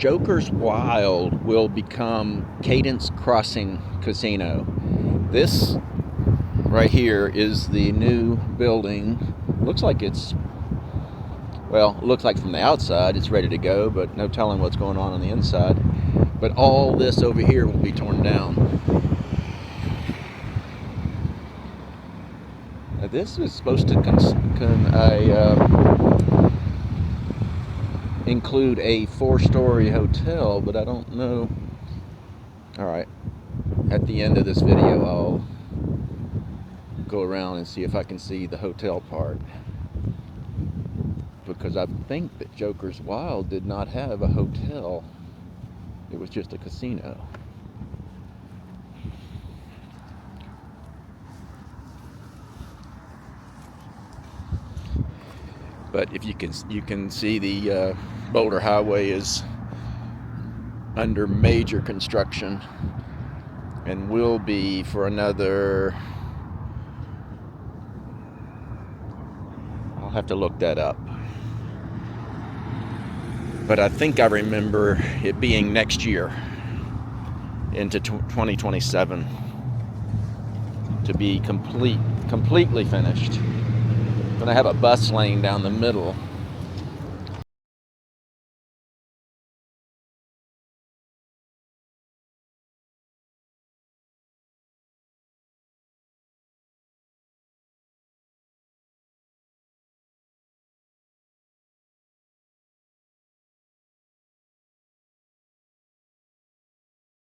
Joker's Wild will become Cadence Crossing Casino. This right here is the new building. Looks like looks like from the outside it's ready to go, but no telling what's going on the inside. But all this over here will be torn down. Now this is supposed to include a 4-story hotel, but I don't know. Alright, at the end of this video I'll go around and see if I can see the hotel part, because I think that Joker's Wild did not have a hotel. It was just a casino. But if you can see the Boulder Highway is under major construction and will be for another, I'll have to look that up. But I think I remember it being next year into 2027 to be completely finished. Gonna have a bus lane down the middle